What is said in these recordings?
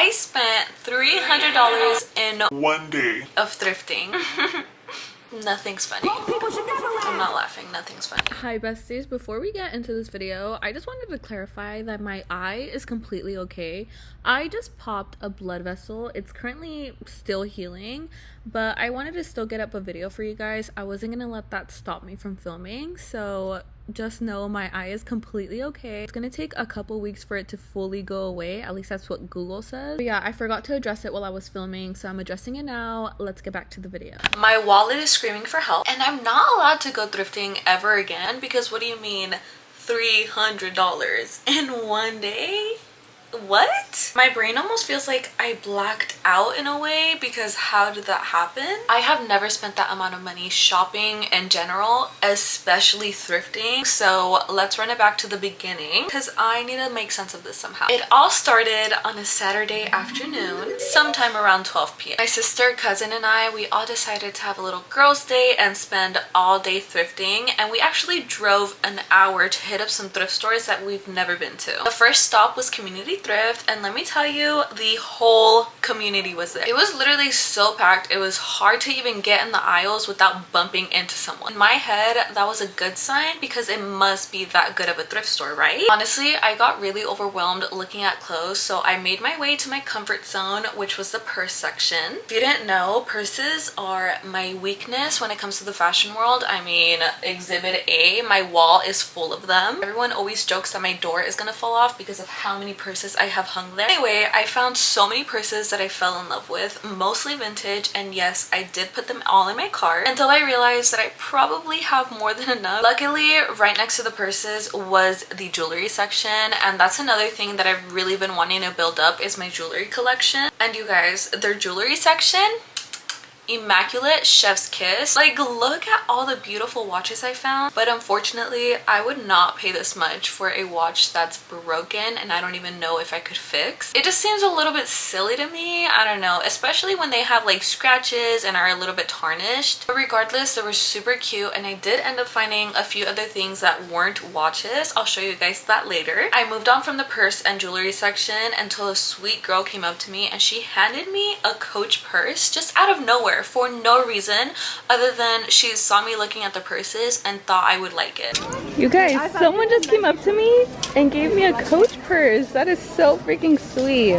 I spent $300 in 1 day of thrifting. Nothing's funny. I'm not laughing. Nothing's funny. Hi besties, before we get into this video, I just wanted to clarify that my eye is completely okay. I just popped a blood vessel. It's currently still healing, but I wanted to still get up a video for you guys. I wasn't gonna let that stop me from filming, so just know my eye is completely okay. It's gonna take a couple weeks for it to fully go away, at least that's what Google says. But yeah, I forgot to address it while I was filming, so I'm addressing it now. Let's get back to the video. My wallet is screaming for help, and I'm not allowed to go thrifting ever again because what do you mean $300 in 1 day? What? My brain almost feels like I blacked out in a way because how did that happen? I have never spent that amount of money shopping in general, especially thrifting. So let's run it back to the beginning because I need to make sense of this somehow. It all started on a Saturday afternoon, sometime around 12 p.m. My sister, cousin, and I, we all decided to have a little girls' day and spend all day thrifting, and we actually drove an hour to hit up some thrift stores that we've never been to. The first stop was Community Thrift, and let me tell you, the whole community was there. It was literally so packed. It was hard to even get in the aisles without bumping into someone. In my head, that was a good sign because it must be that good of a thrift store, right? Honestly, I got really overwhelmed looking at clothes, so I made my way to my comfort zone, which was the purse section. If you didn't know, purses are my weakness when it comes to the fashion world. I mean, exhibit A, my wall is full of them. Everyone always jokes that my door is gonna fall off because of how many purses I have hung there. Anyway, I found so many purses that I fell in love with, mostly vintage, and yes, I did put them all in my cart until I realized that I probably have more than enough. Luckily, right next to the purses was the jewelry section, and that's another thing that I've really been wanting to build up is my jewelry collection. And you guys, their jewelry section, immaculate, chef's kiss. Like, look at all the beautiful watches I found, but unfortunately I would not pay this much for a watch that's broken and I don't even know if I could fix. It just seems a little bit silly to me. I don't know, especially when they have like scratches and are a little bit tarnished. But regardless, they were super cute, and I did end up finding a few other things that weren't watches. I'll show you guys that later. I moved on from the purse and jewelry section until a sweet girl came up to me and she handed me a Coach purse just out of nowhere for no reason other than she saw me looking at the purses and thought I would like it. You guys, someone just came up to me and gave me a Coach purse. That is so freaking sweet.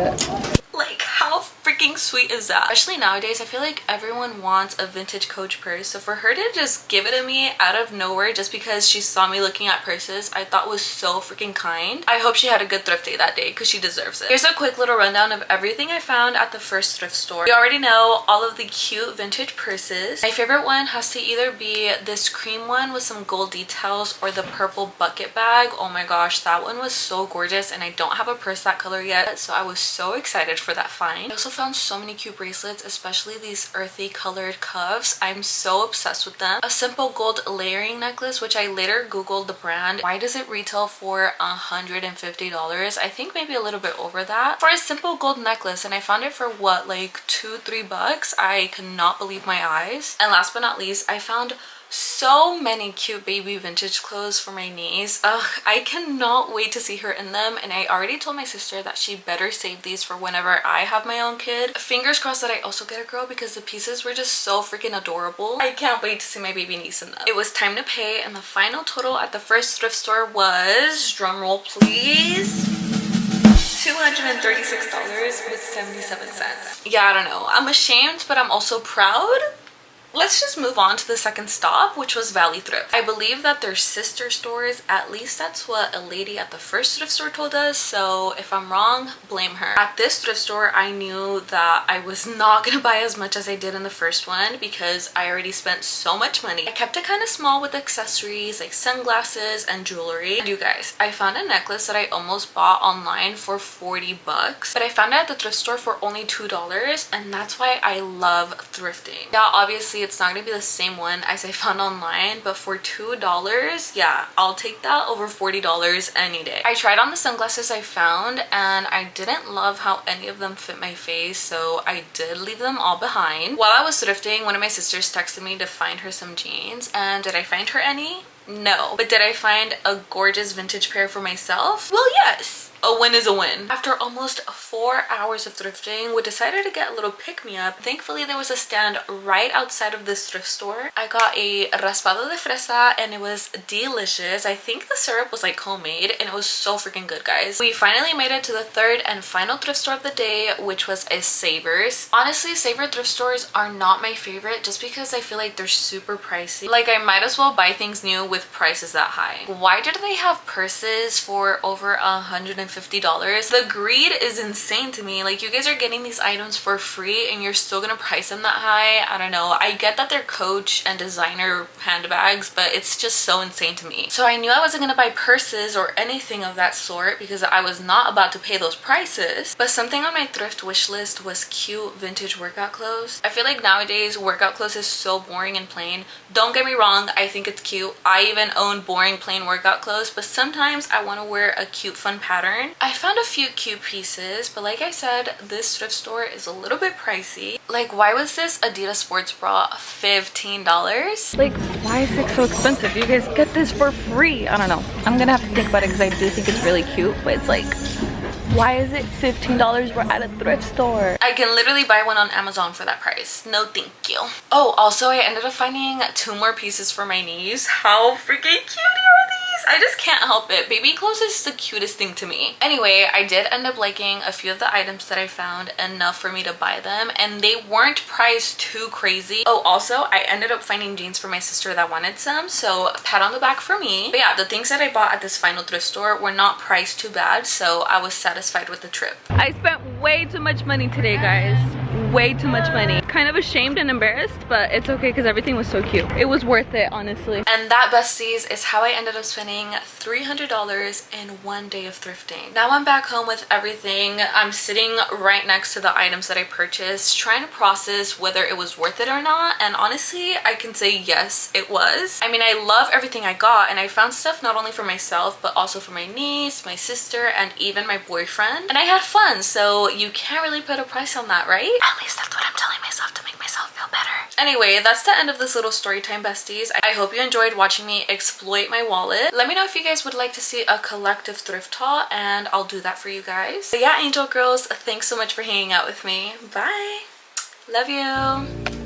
Like, how freaking sweet is that? Especially nowadays, I feel like everyone wants a vintage Coach purse, so for her to just give it to me out of nowhere just because she saw me looking at purses, I thought was so freaking kind. I hope she had a good thrift day that day because she deserves it. Here's a quick little rundown of everything I found at the first thrift store. You already know all of the cute vintage purses. My favorite one has to either be this cream one with some gold details or the purple bucket bag. Oh my gosh, that one was so gorgeous, and I don't have a purse that color yet, so I was so excited for that find. I also found so many cute bracelets, especially these earthy colored cuffs. I'm so obsessed with them. A simple gold layering necklace, which I later googled the brand. Why does it retail for $150? I think maybe a little bit over that for a simple gold necklace, and I found it for what, like $2-3? I cannot believe my eyes. And last but not least, I found so many cute baby vintage clothes for my niece. Ugh, I cannot wait to see her in them, and I already told my sister that she better save these for whenever I have my own kid. Fingers crossed that I also get a girl because the pieces were just so freaking adorable. I can't wait to see my baby niece in them. It was time to pay, and the final total at the first thrift store was, drumroll please, $236.77. Yeah, I don't know. I'm ashamed, but I'm also proud. Let's just move on to the second stop, which was Valley Thrift. I believe that they're sister stores. At least that's what a lady at the first thrift store told us, so if I'm wrong, blame her. At this thrift store, I knew that I was not gonna buy as much as I did in the first one because I already spent so much money. I kept it kind of small with accessories like sunglasses and jewelry. And you guys, I found a necklace that I almost bought online for $40, but I found it at the thrift store for only $2, and that's why I love thrifting. Yeah, obviously it's not gonna be the same one as I found online, but for $2, yeah, I'll take that over $40 any day. I tried on the sunglasses I found, and I didn't love how any of them fit my face, so I did leave them all behind. While I was thrifting, one of my sisters texted me to find her some jeans, and did I find her any? No. But did I find a gorgeous vintage pair for myself? Well, yes. a win is a win. After almost 4 hours of thrifting, we decided to get a little pick-me-up. Thankfully, there was a stand right outside of this thrift store. I got a raspado de fresa and it was delicious. I think the syrup was like homemade and it was so freaking good, guys. We finally made it to the third and final thrift store of the day, which was a Savers. Honestly, Saver thrift stores are not my favorite just because I feel like they're super pricey. Like, I might as well buy things new with prices that high. Why did they have purses for over $150? The greed is insane to me. Like, you guys are getting these items for free and you're still gonna price them that high. I don't know. I get that they're Coach and designer handbags, but it's just so insane to me. So I knew I wasn't gonna buy purses or anything of that sort because I was not about to pay those prices. But something on my thrift wish list was cute vintage workout clothes. I feel like nowadays workout clothes is so boring and plain. Don't get me wrong, I think it's cute. I even own boring plain workout clothes, but sometimes I want to wear a cute fun pattern. I found a few cute pieces, but like I said, this thrift store is a little bit pricey. Like, why was this Adidas sports bra $15? Like, why is it so expensive? You guys get this for free. I don't know. I'm gonna have to think about it because I do think it's really cute, but it's like, why is it $15? We're at a thrift store. I can literally buy one on Amazon for that price. No thank you. Oh, also I ended up finding 2 more pieces for my niece. How freaking cute are these? I just can't help it. Baby clothes is the cutest thing to me. Anyway, I did end up liking a few of the items that I found enough for me to buy them, and they weren't priced too crazy. Oh, also I ended up finding jeans for my sister that wanted some, so pat on the back for me. But yeah, the things that I bought at this final thrift store were not priced too bad, so I was satisfied with the trip. I spent way too much money today, guys. Way too much money. Kind of ashamed and embarrassed, but it's okay because everything was so cute. It was worth it, honestly. And that, besties, is how I ended up spending $300 in 1 day of thrifting. Now I'm back home with everything. I'm sitting right next to the items that I purchased, trying to process whether it was worth it or not, and honestly, I can say yes, it was. I mean, I love everything I got, and I found stuff not only for myself, but also for my niece, my sister, and even my boyfriend. And I had fun, so you can't really put a price on that, right? At least that's what I'm telling myself to make myself feel better. Anyway, that's the end of this little story time, besties. I hope you enjoyed watching me exploit my wallet. Let me know if you guys would like to see a collective thrift haul, and I'll do that for you guys. But yeah, angel girls, thanks so much for hanging out with me. Bye. Love you.